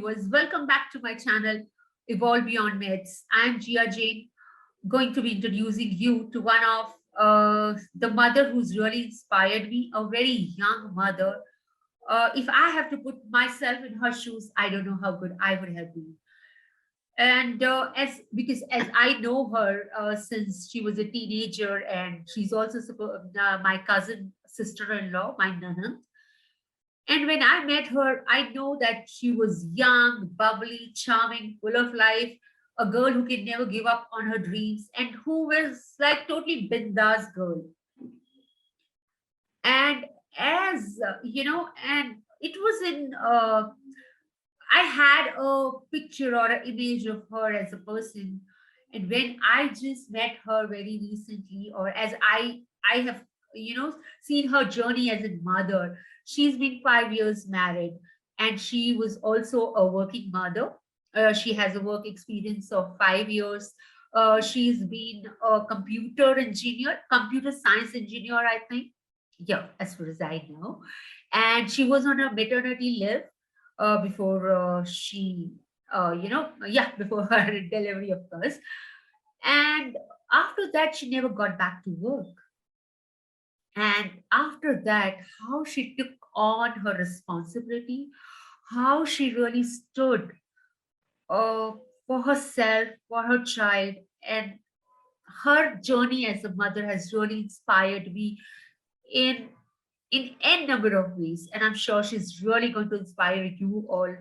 viewers. Welcome back to my channel, Evolve Beyond Myths. I'm Jia Jain, going to be introducing you to one of the mother who's really inspired me, a very young mother. If I have to put myself in her shoes, I don't know how good I would have been. And because as I know her since she was a teenager, and she's also my cousin sister-in-law, my nana. And when I met her, I know that she was young, bubbly, charming, full of life, a girl who can never give up on her dreams, and who was like totally bindaas girl. And as and it was in I had a picture or an image of her as a person. And when I just met her very recently, or as I have, seen her journey as a mother, she's been 5 years married, and she was also a working mother. She has a work experience of 5 years. She's been a computer science engineer, I think. Yeah, as far as I know. And she was on a maternity leave before before her delivery, of course. And after that, she never got back to work. And after that, how she took on her responsibility, how she really stood uh, for herself, for her child, and her journey as a mother has really inspired me in in n number of ways. And I'm sure she's really going to inspire you all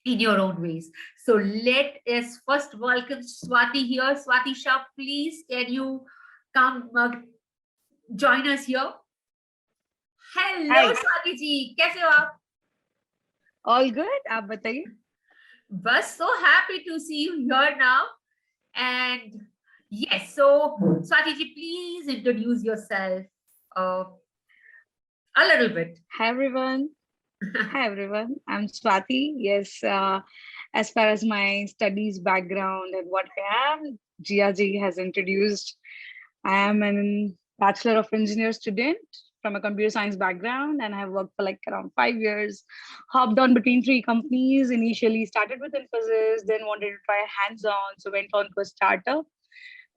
in your own ways. So let us first welcome Swathi here. Swathi Shah, please can you come join us here? Hello Hi, Swathi ji, कैसे हो आप? all good? आप बताइए. बस so happy to see you here now. And yes, so Swathi ji, please introduce yourself uh, a little bit. Hi everyone. Hi everyone. I'm Swathi. Yes, as far as my studies background and what I am, Jia ji has introduced. I am an Bachelor of Engineer student from a computer science background, and I have worked for like around 5 years. Hopped on between three companies. Initially started with Infosys, then wanted to try hands-on, so went on to a startup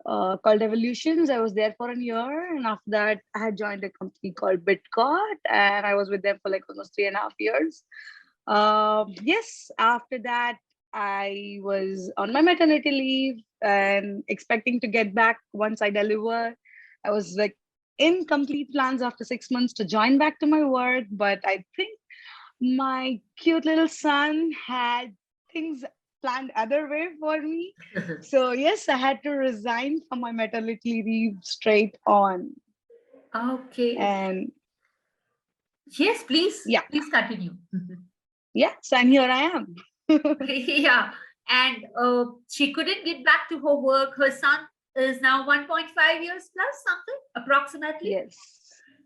called Evolutions. I was there for a year, and after that, I had joined a company called Bitcott, and I was with them for like almost 3.5 years. Yes, after that, I was on my maternity leave and expecting to get back once I deliver. I was like in complete plans after 6 months to join back to my work, but I think my cute little son had things planned other way for me. So yes, I had to resign from my maternity leave straight on. Okay. And Yes, please. yeah, Please continue. yes, and here I am. Yeah. And she couldn't get back to her work. Her son is now 1.5 years plus, something approximately. Yes.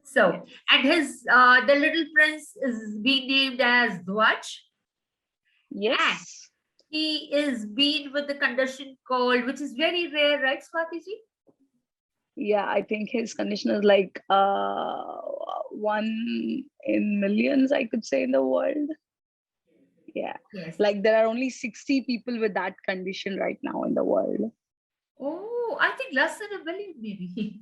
So, Yes. and his the little prince is being named as Dhwaj, and Yes. he is being with the condition called, which is very rare, right, Swati ji? Yeah, I think his condition is like one in millions, I could say, in the world. Yeah. Yes. Like there are only 60 people with that condition right now in the world. Oh, I think less than a million, maybe.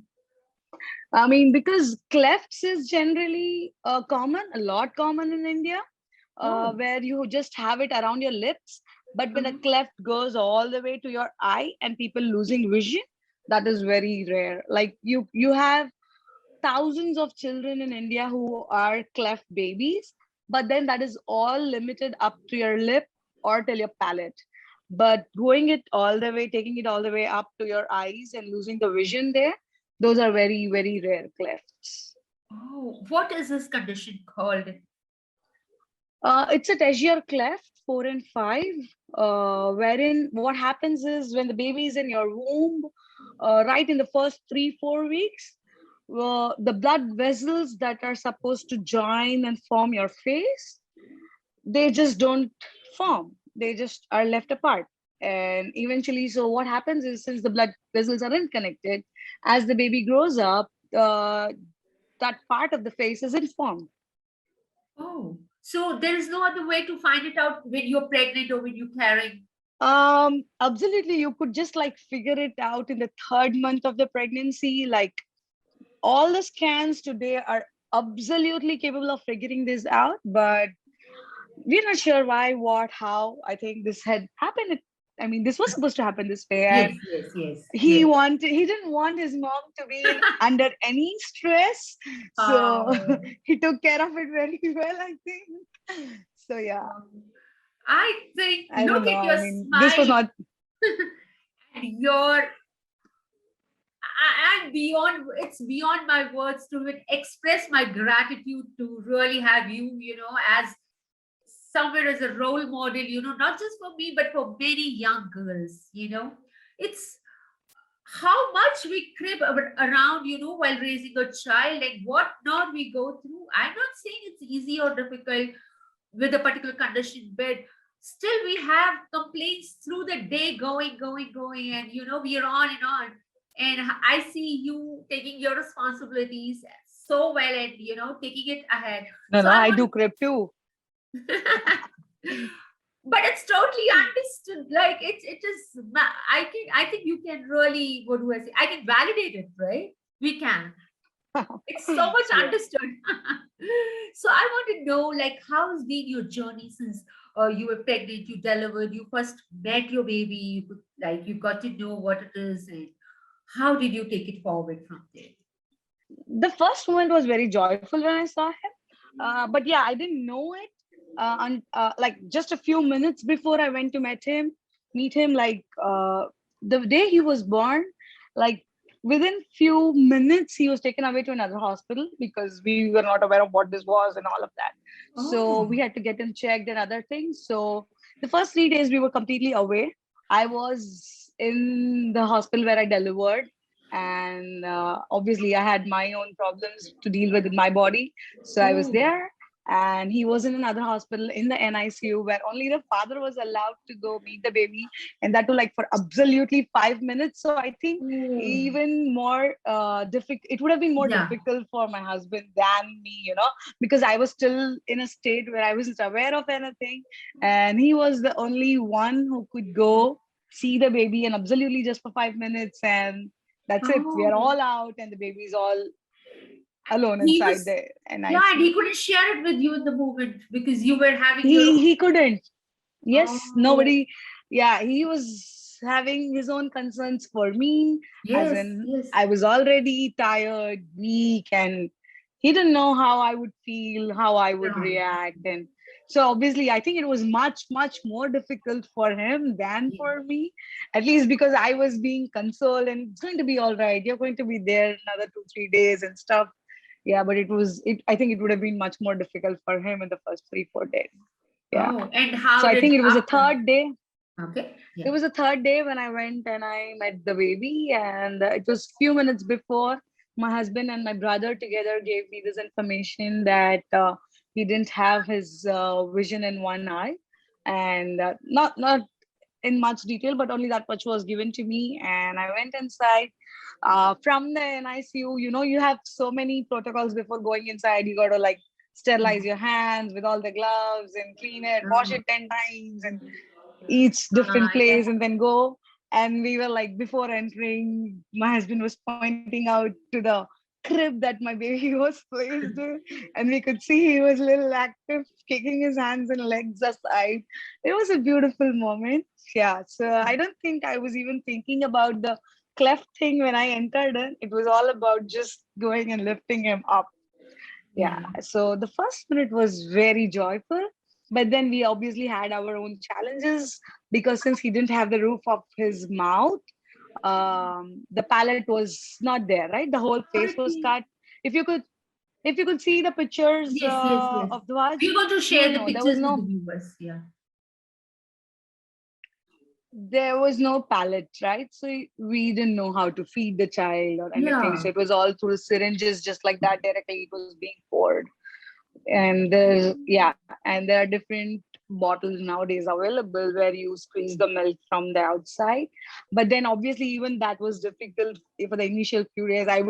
I mean, because clefts is generally common, a lot common in India, Oh. where you just have it around your lips. But when a Uh-huh. cleft goes all the way to your eye and people losing vision, that is very rare. Like you have thousands of children in India who are cleft babies, but then that is all limited up to your lip or till your palate. But going it all the way, taking it all the way up to your eyes and losing the vision there, those are very, very rare clefts. Oh, what is this condition called? It's a tessier cleft, 4 and 5, wherein what happens is when the baby is in your womb, right in the first 3-4 weeks, the blood vessels that are supposed to join and form your face, they just don't form. They just are left apart. And eventually, so what happens is since the blood vessels aren't connected, as the baby grows up, that part of the face isn't formed. Oh, So there is no other way to find it out when you're pregnant or when you're carrying. Absolutely. You could just like figure it out in the third month of the pregnancy. Like all the scans today are absolutely capable of figuring this out, but we're not sure why, what, how. I think this had happened. I mean, this was supposed to happen this way, Yes, and yes, yes, he yes. wanted, he didn't want his mom to be under any stress, so Oh, he took care of it very well, I think. So yeah, I think, I look don't know. at I your mean, this was smile not. and your, I'm beyond, it's beyond my words to express my gratitude to really have you, as somewhere as a role model, not just for me, but for many young girls. It's how much we crib around, while raising a child and what not we go through. I'm not saying it's easy or difficult with a particular condition, but still we have complaints through the day going, and we are on and on. And I see you taking your responsibilities so well and taking it ahead. No, So no, I I do want crib too. but it's totally understood. Like it is. I think you can really. What do I say? I can validate it, right? We can. It's so much Yeah. understood. So I want to know, like, how has been your journey since you were pregnant, you delivered, you first met your baby, you got to know what it is, and how did you take it forward from there? The first moment was very joyful when I saw him. But yeah, I didn't know it. Like just a few minutes before I went to meet him, like the day he was born, like within few minutes he was taken away to another hospital because we were not aware of what this was and all of that. So Oh, we had to get him checked and other things. So the first 3 days we were completely away. I was in the hospital where I delivered, and obviously I had my own problems to deal with in my body, so I was oh, there. And he was in another hospital in the NICU where only the father was allowed to go meet the baby, and that too like for absolutely 5 minutes. So I think oh, even more difficult, it would have been more yeah. difficult for my husband than me, because I was still in a state where I wasn't aware of anything, and he was the only one who could go see the baby and absolutely just for 5 minutes, and that's it. We are Oh, all out, and the baby's all alone he inside was, the yeah, and he NICU. couldn't share it with you in the moment because you were having your He own. he couldn't. Yes, Oh, nobody. Yeah, he was having his own concerns for me, as yes, in yes. I was already tired, weak, and he didn't know how I would feel, how I would Yeah. react. And so obviously I think it was much, much more difficult for him than Yeah. for me, at least because I was being consoled and it's going to be all right. You're going to be there another 2 3 days and stuff. Yeah, but it I think it would have been much more difficult for him in the first 3 4 days. Yeah. Oh, and So how I did think it was a after? third day. Okay. It Yeah. was a third day when I went and I met the baby, and it was few minutes before my husband and my brother together gave me this information that he didn't have his vision in one eye, and not in much detail, but only that much was given to me. And I went inside from the NICU. You have so many protocols before going inside. You got to like sterilize your hands with all the gloves and clean it, wash Oh, it 10 times, and each different yeah. place and then go. And we were like, before entering, my husband was pointing out to the crib that my baby was placed in, and we could see he was a little active, kicking his hands and legs aside. It was a beautiful moment. Yeah, so I don't think I was even thinking about the cleft thing when I entered it. It was all about just going and lifting him up. Yeah, Yeah. so the first minute was very joyful, but then we obviously had our own challenges because since he didn't have the roof of his mouth, the palate was not there, right? The whole How face did was he? cut. If you could see the pictures Yes, yes, yes. of dhwaj, We're going to you share will the know there was pictures with the no viewers. Yeah. there was no palate, right? So we didn't know how to feed the child or anything, Yeah. so it was all through syringes, just like that, directly it was being poured. And there's, yeah, and there are different bottles nowadays available where you squeeze the milk from the outside. But then obviously even that was difficult for the initial few days. I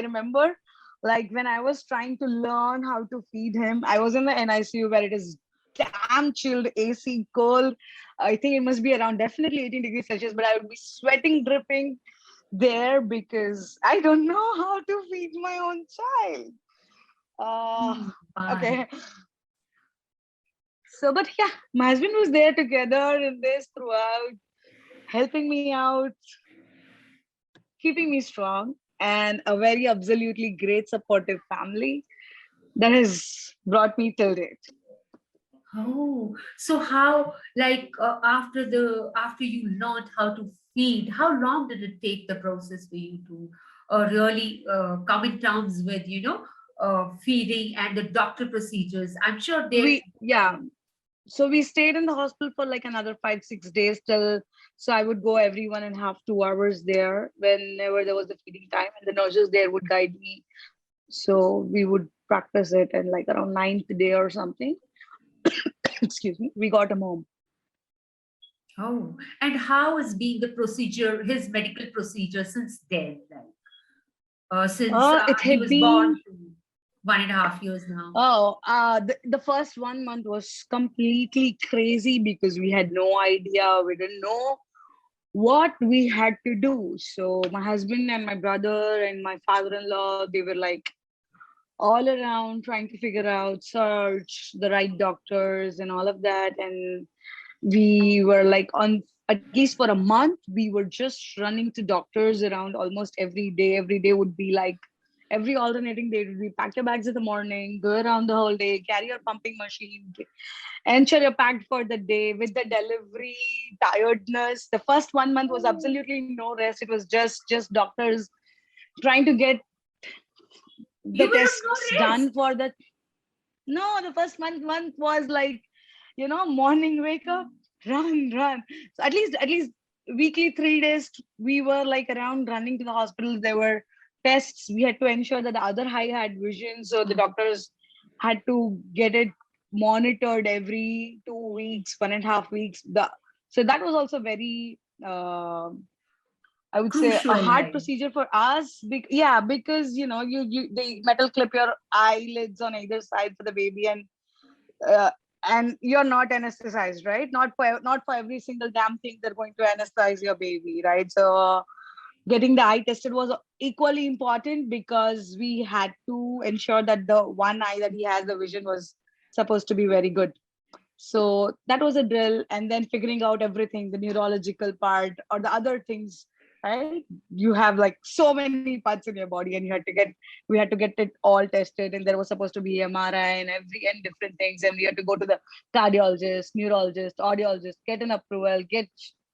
remember Like when I was trying to learn how to feed him, I was in the NICU where it is damn chilled, AC, cold. I think it must be around definitely 18 degrees Celsius, but I would be sweating, dripping there because I don't know how to feed my own child. Uh, Fine. okay. So, but yeah, my husband was there together in this throughout, helping me out, keeping me strong, and a very absolutely great supportive family that has brought me till date. Oh, so how, like, after you learned how to feed, how long did it take the process for you to really come in terms with, feeding and the doctor procedures? I'm sure there. Yeah, so we stayed in the hospital for like another 5 6 days till, so I would go every 1.5 2 hours there whenever there was the feeding time, and the nurses there would guide me. So we would practice it, and like around ninth day or something, excuse me, we got him home. Oh, and how has been the procedure, his medical procedure since then? Like, since It he had was born been, to 1.5 years now. the first 1 month was completely crazy because we had no idea, we didn't know what we had to do. So my husband and my brother and my father-in-law, they were like all around trying to figure out, search the right doctors and all of that. And we were like on, at least for a month, we were just running to doctors around almost every day. Every day would be like, every alternating day would be pack your bags in the morning, go around the whole day, carry your pumping machine, ensure you're packed for the day. With the delivery tiredness, the first 1 month was Oh, absolutely no rest. It was just doctors trying to get the you were on tests no done rest. for the, no, the first month was like, morning wake up, run. So at least weekly 3 days we were like around running to the hospital. There were tests. We had to ensure that the other eye had vision. So the doctors had to get it monitored every 2 weeks, 1.5 weeks. So that was also very I would say a Crucial, hard like. procedure for us. Yeah, because you they metal clip your eyelids on either side for the baby, uh, and you're not anesthetized, right? Not for every single damn thing they're going to anesthetize your baby, right? So getting the eye tested was equally important because we had to ensure that the one eye that he has, the vision was supposed to be very good. So that was a drill, and then figuring out everything, the neurological part or the other things, right? You have like so many parts in your body, and we had to get it all tested, and there was supposed to be MRI and different things, and we had to go to the cardiologist, neurologist, audiologist, get an approval, get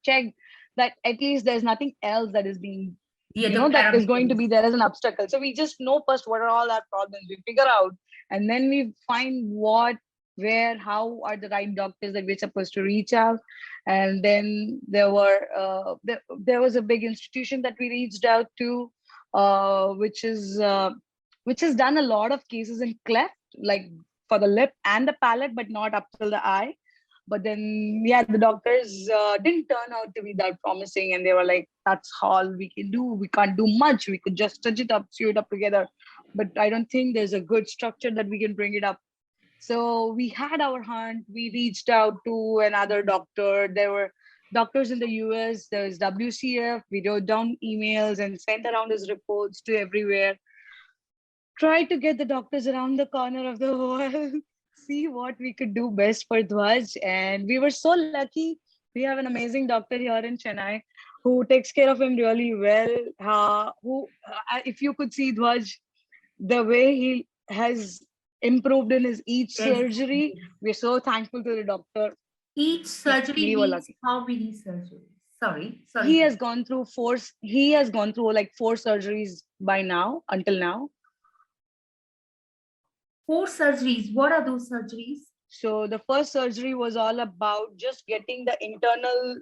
checked that at least there's nothing else that is being, Yeah, the that is going to parameters. be there as an obstacle. So we just know first what are all our problems, we figure out, and then we find what, where, how are the right doctors that we're supposed to reach out. And then there was a big institution that we reached out to, which has done a lot of cases in cleft, like for the lip and the palate, but not up till the eye. But then, yeah, the doctors didn't turn out to be that promising, and they were like, "That's all we can do. We can't do much. We could just stitch it up, sew it up together, but I don't think there's a good structure that we can bring it up." So we had our hunt. We reached out to another doctor. There were doctors in the US. There's WCF. We wrote down emails and sent around his reports to everywhere. Tried to get the doctors around the corner of the world, see what we could do best for Dhwaj. And we were so lucky. We have an amazing doctor here in Chennai who takes care of him really well. If you could see Dhwaj, the way he has improved in his each Yes. surgery, we're so thankful to the doctor. Each Yeah, surgery we were means lucky. how many surgeries? Sorry. He has gone through like 4 surgeries by now, until now. Four surgeries. What are those surgeries? So the first surgery was all about just getting the internal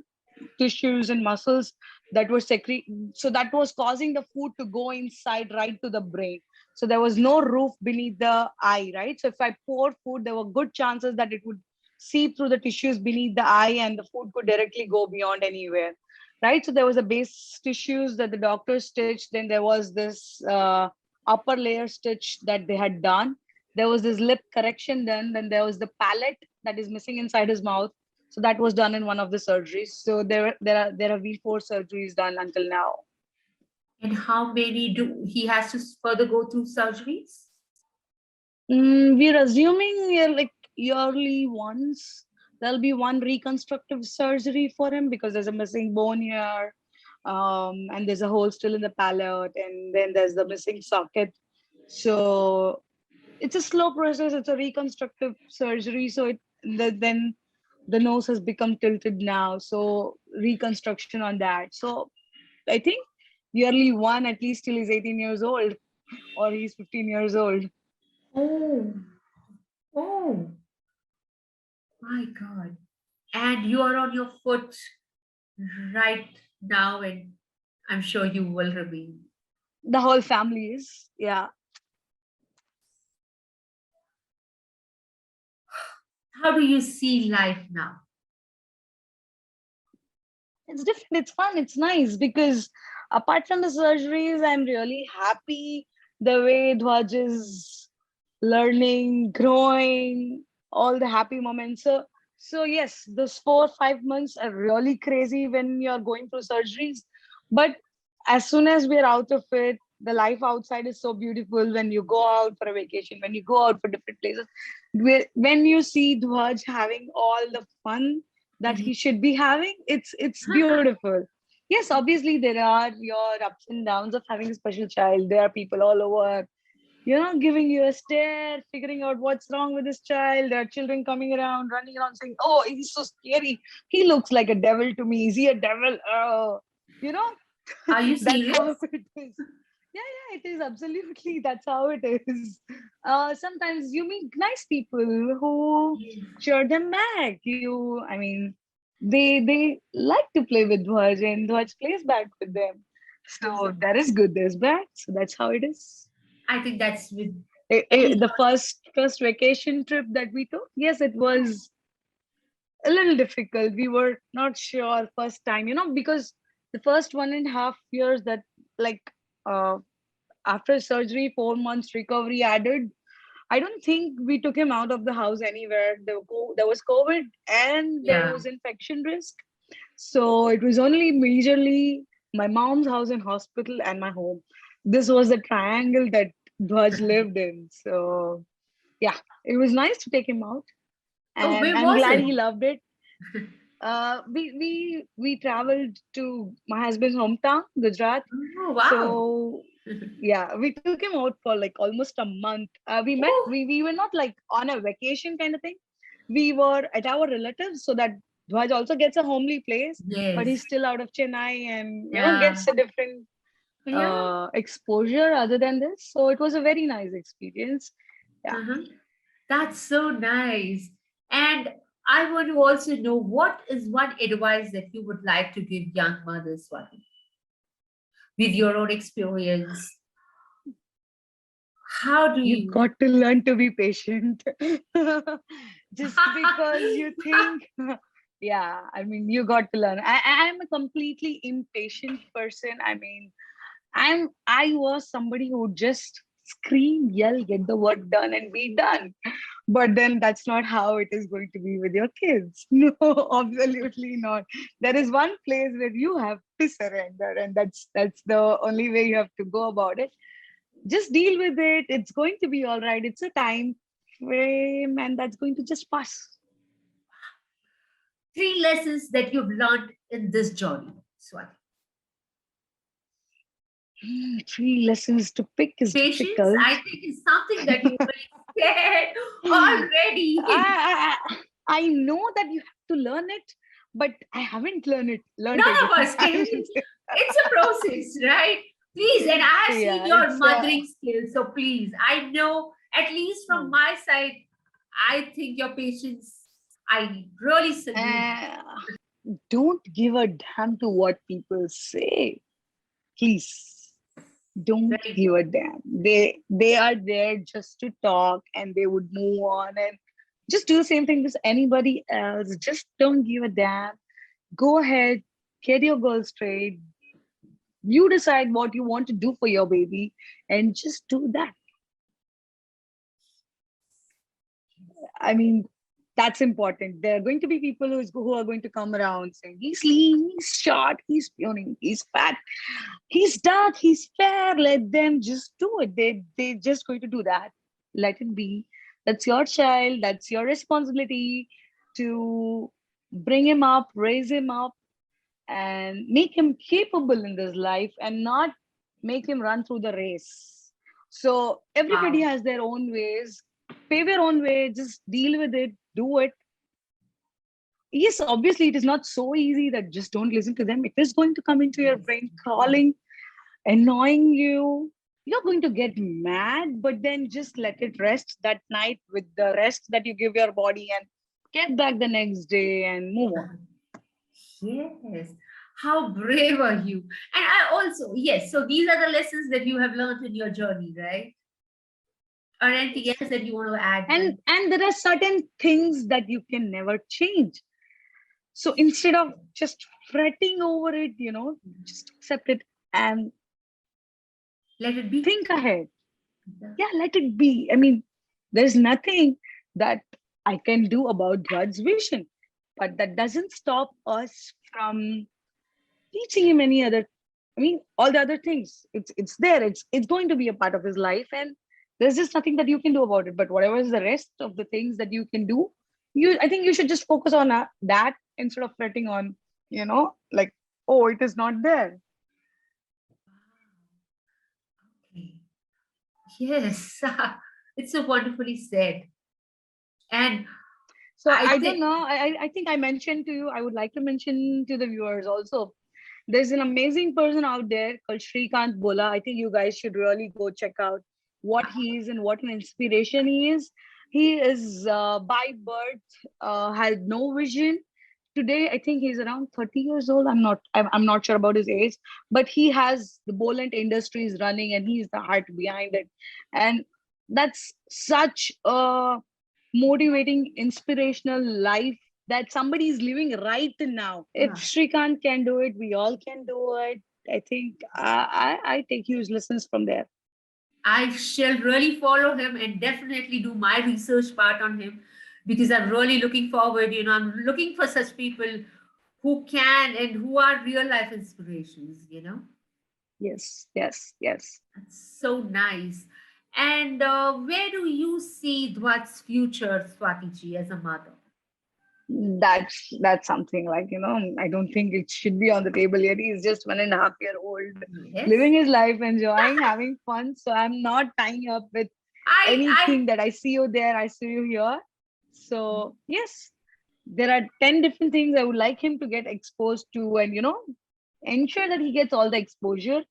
tissues and muscles that were so that was causing the food to go inside right to the brain. So there was no roof beneath the eye, right? So if I pour food, there were good chances that it would seep through the tissues beneath the eye, and the food could directly go beyond anywhere, right? So there was a base tissues that the doctor stitched. Then there was this upper layer stitch that they had done. There was this lip correction done. Then there was the palate that is missing inside his mouth. So that was done in one of the surgeries. So there are V4 surgeries done until now. And how many do he has to further go through surgeries? We're assuming like yearly once. There'll be one reconstructive surgery for him because there's a missing bone here, and there's a hole still in the palate, and then there's the missing socket. So it's a slow process. It's a reconstructive surgery. So then the nose has become tilted now. So reconstruction on that. So I think yearly one at least till he's 18 years old or he's 15 years old. Oh, oh my God. And you are on your foot right now, and I'm sure you will remain. The whole family is, yeah. How do you see life now? It's different, it's fun, it's nice because apart from the surgeries, I'm really happy the way Dhwaj is learning, growing, all the happy moments. So yes, those 4 or 5 months are really crazy when you're going through surgeries. But as soon as we're out of it, the life outside is so beautiful when you go out for a vacation, when you go out for different places. When you see Dhwaj having all the fun that Mhm. he should be having, it's beautiful. Yes, obviously there are your ups and downs of having a special child. There are people all over, giving you a stare, figuring out what's wrong with this child. There are children coming around, running around saying, "Oh, he's so scary. He looks like a devil to me. Is he a devil?" You know, Are you that's serious? how it is. Yeah, it is absolutely. That's how it is. Sometimes you meet nice people who Yeah. cheer them back. I mean, they like to play with Dhwaj, and Dhwaj plays back with them. So there is good, there's bad. So that's how it is. I think that's with any. The first vacation trip that we took, yes, it was a little difficult. We were not sure first time, because the first 1.5 years that, like, uh, after surgery, 4 months recovery added, I don't think we took him out of the house anywhere. There was COVID and there Yeah. was infection risk. So it was only majorly my mom's house and hospital and my home. This was the triangle that Dhwaj lived in. So yeah, it was nice to take him out, Oh, and where I'm was glad it? he loved it. We traveled to my husband's hometown, Gujarat. Oh, wow. So yeah, we took him out for like almost a month. Oh, We were not like on a vacation kind of thing. We were at our relatives, so that Dhwaj also gets a homely place, but yes. he's still out of Chennai and Yeah. gets a different Yeah. exposure other than this. So it was a very nice experience. Yeah. Uh-huh. That's so nice. And I want to also know what is one advice that you would like to give young mothers, Swati, with your own experience? How do You you? got to learn to be patient. Just because you think, yeah, I mean, you got to learn. I'm a completely impatient person. I mean, I was somebody who would just scream, yell, get the work done and be done. But then that's not how it is going to be with your kids. No, absolutely not. There is one place where you have to surrender, and that's the only way you have to go about it. Just deal with it. It's going to be all right. It's a time frame, and that's going to just pass. Three lessons that you've learned in this journey, Swati. Three lessons to pick is Patience, difficult. I think, is something that you really said already. I know that you have to learn it, but I haven't learned None it. of us I can. haven't. It's a process, right? Please, and I have seen Yeah, your mothering skills, so please, I know at least from hmm. my side, I think your patience, I really salute. Uh, don't give a damn to what people say. Please don't Very give good. a damn. They are there just to talk, and they would move on and just do the same thing as anybody else. Just don't give a damn. Go ahead, get your goal straight, You decide what you want to do for your baby and just do that. I mean, that's important. There are going to be people who are going to come around saying, he's lean, he's short, he's puny, he's fat, he's dark, he's fair. Let them just do it. They're just going to do that. Let it be. That's your child. That's your responsibility to bring him up, raise him up, and make him capable in this life and not make him run through the race. So everybody Wow. has their own ways. Pave your own way, just deal with it, do it. Yes, obviously, it is not so easy that just don't listen to them. It is going to come into your Yes. brain, crawling, annoying you. You're going to get mad, but then just let it rest that night with the rest that you give your body and get back the next day and move on. Yes. How brave are you? And I also, yes, so these are the lessons that you have learned in your journey, right? Or anything Yes. else that you want to add? And there are certain things that you can never change. So instead of just fretting over it, just accept it and Let it be. think ahead. Yeah, let it be. I mean, there's nothing that I can do about Dhwaj's vision, but that doesn't stop us from teaching him any other. I mean, all the other things. It's there. It's going to be a part of his life, and there's just nothing that you can do about it. But whatever is the rest of the things that you can do, I think you should just focus on that instead of fretting on, like, oh, it is not there. Okay. Yes. It's so wonderfully said. And So I I don't think, know. I think I mentioned to you. I would like to mention to the viewers also. There's an amazing person out there called Shrikant Bola. I think you guys should really go check out what he is and what an inspiration he is. He is by birth had no vision. Today, I think he's around 30 years old. I'm not sure about his age, but he has the Boland Industries running, and he's the heart behind it. And that's such a motivating, inspirational life that somebody is living right now. If yeah, Shrikant can do it, we all can do it. I think I take huge lessons from there. I shall really follow him and definitely do my research part on him because I'm really looking forward. I'm looking for such people who can and who are real life inspirations. Yes, yes, yes. That's so nice. And where do you see Dhwat's future, Swatiji, as a mother? That's something like, I don't think it should be on the table yet. He's just 1.5 year old, Yes. living his life, enjoying, having fun. So I'm not tying up with I anything that I see you there, I see you here. So yes, there are 10 different things I would like him to get exposed to, and ensure that he gets all the exposure.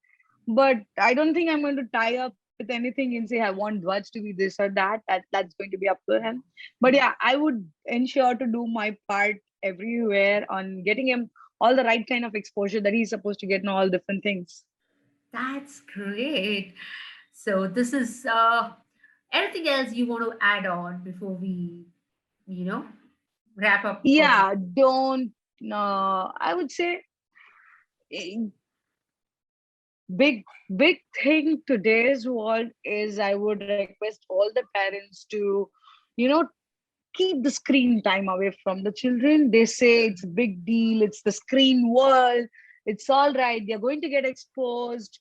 But I don't think I'm going to tie up with anything and say I want Dhwaj to be this or that. That's going to be up to him. But yeah, I would ensure to do my part everywhere on getting him all the right kind of exposure that he's supposed to get in all different things. That's great. So this is anything else you want to add on before we, you know, wrap up for this? Yeah, don't. No, I would say eh, big big thing today's world is I would request all the parents to you know keep the screen time away from the children. They say it's a big deal, it's the screen world, it's all right, they're going to get exposed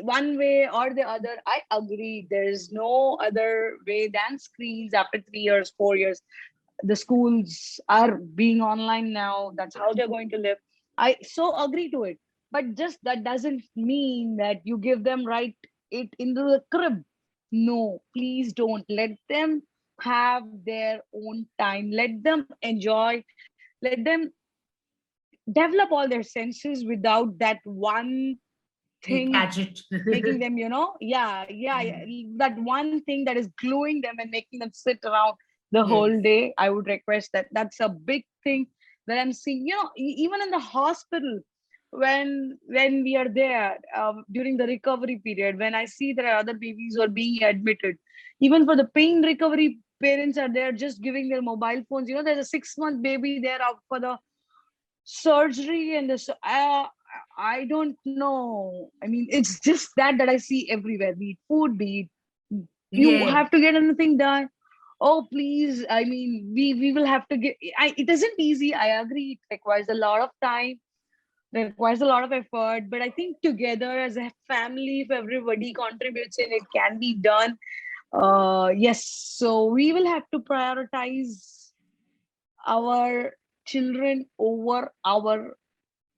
one way or the other. I agree, there is no other way than screens. After 3 years, 4 years, the schools are being online now, that's how they're going to live. I so agree to it, but just that doesn't mean that you give them right it into the crib. No, please don't. Let them have their own time, let them enjoy, let them develop all their senses without that one thing Gadget. making them, yeah, that one thing that is gluing them and making them sit around the Yes. whole day. I would request that. That's a big thing that I'm seeing, even in the hospital, when we are there during the recovery period, when I see there are other babies who are being admitted, even for the pain recovery, parents are there just giving their mobile phones. There's a 6-month baby there out for the surgery and this. I don't know. I mean, it's just that I see everywhere. Be it food, be it you Yeah, have to get anything done. Oh, please. I mean, we will have to get. It isn't easy. I agree. It requires a lot of time, requires a lot of effort. But I think together as a family, if everybody contributes and it can be done. Yes. So we will have to prioritize our children over our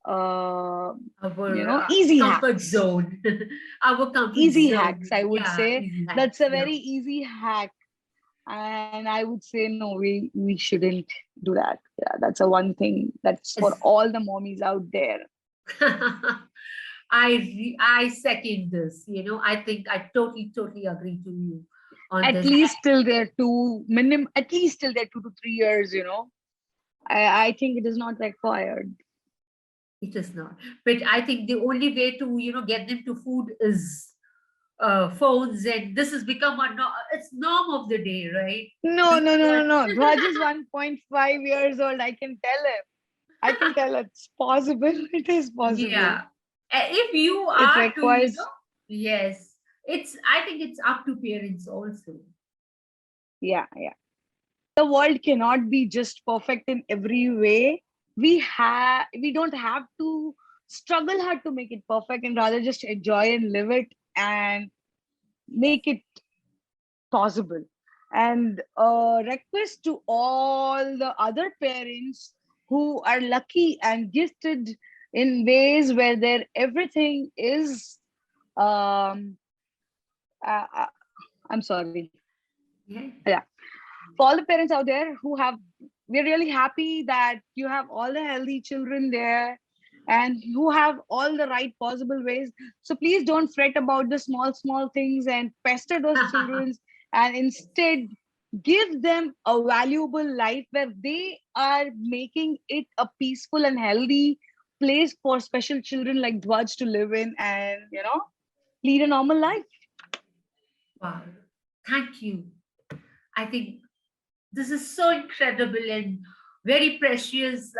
uh, our easy comfort hacks. zone, our comfort Easy zone. hacks, I would Yeah, say. easy That's hacks. a Yeah. very easy hack. And I would say no, we shouldn't do that. Yeah, that's a one thing that's for Yes. all the mommies out there. I second this. I think I totally agree to you on At this. least till they're at least till they're 2 to 3 years, I think it is not required. It is not, but I think the only way to get them to food is phones, and this has become it's norm of the day, right? No, This no, is no, what. no, no. Dhwaj is 1.5 years old. I can tell him. I can tell it's possible. It is possible. Yeah. If you It are to, requires, yes, I think it's up to parents also. yeah, yeah. The world cannot be just perfect in every way. We don't have to struggle hard to make it perfect, and rather just enjoy and live it and make it possible. And a request to all the other parents who are lucky and gifted in ways where their everything is um uh, uh, I'm sorry. Yeah. Yeah, for all the parents out there who have, we're really happy that you have all the healthy children there and who have all the right possible ways. So please don't fret about the small things and pester those children, and instead give them a valuable life where they are making it a peaceful and healthy place for special children like Dhwaj to live in and lead a normal life. Wow. Thank you. I think this is so incredible and very precious.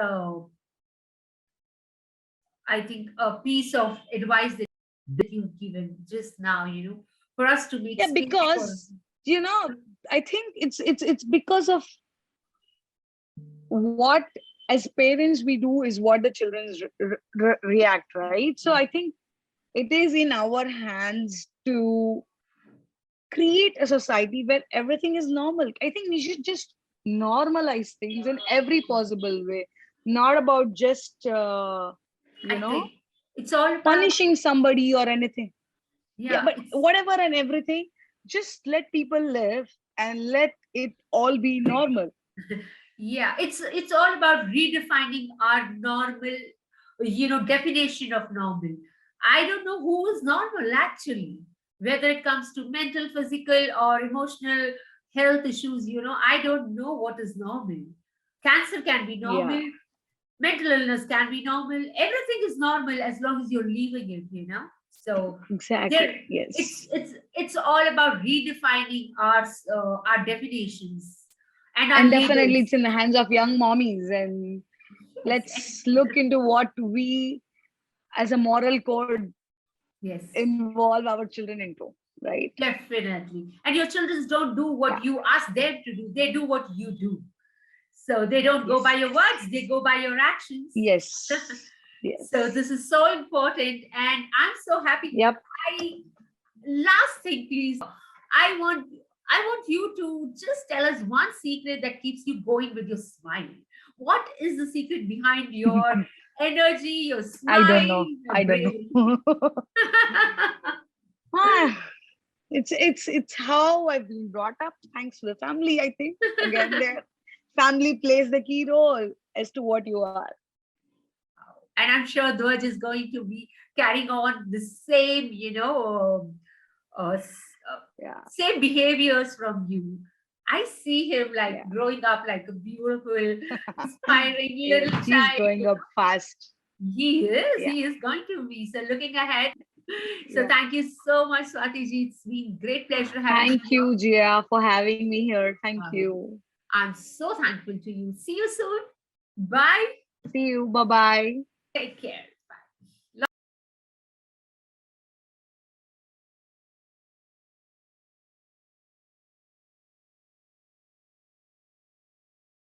I think a piece of advice that you've given just now, for us to make Yeah, space for. because you know I think it's because of what as parents we do is what the children react, right? So I think it is in our hands to create a society where everything is normal. I think we should just normalize things in every possible way, not about just I you know think it's all about, punishing somebody or anything. Yeah, yeah, but whatever and everything, just let people live and let it all be normal. yeah, it's all about redefining our normal, definition of normal. I don't know who is normal actually, whether it comes to mental, physical, or emotional health issues. I don't know what is normal. Cancer can be Yeah, normal, mental illness can be normal. Everything is normal as long as you're leaving it. So there, exactly. Yes. it's all about redefining our definitions and our And definitely labels. it's in the hands of young mommies. And Yes, let's look into what we as a moral code yes, involve our children into, right? definitely. And your children don't do Yeah. what you ask them to do; they do what you do. So they don't go by Yes. your words; they go by your actions. Yes. So Yes. this is so important, and I'm so happy. Yep. I Last thing, please. I want I want you to just tell us one secret that keeps you going with your smile. What is the secret behind your energy, your I don't smile, know. your I don't bravery? know. Ah, it's how I've been brought up. Thanks to the family, I think. Again, their family plays the key role as to what you are. And I'm sure Dhwaj is going to be carrying on the same, Yeah. same behaviors from you. I see him like Yeah. growing up like a beautiful, inspiring Yes, little he's child. growing up fast. Yeah. He is going to be. So looking ahead. So Yeah. thank you so much, Swati ji. It's been great pleasure having you Thank here. you, Jia, for having me here. Thank Uh, you. I'm so thankful to you. See you soon. Bye. See you. Bye bye. Take care.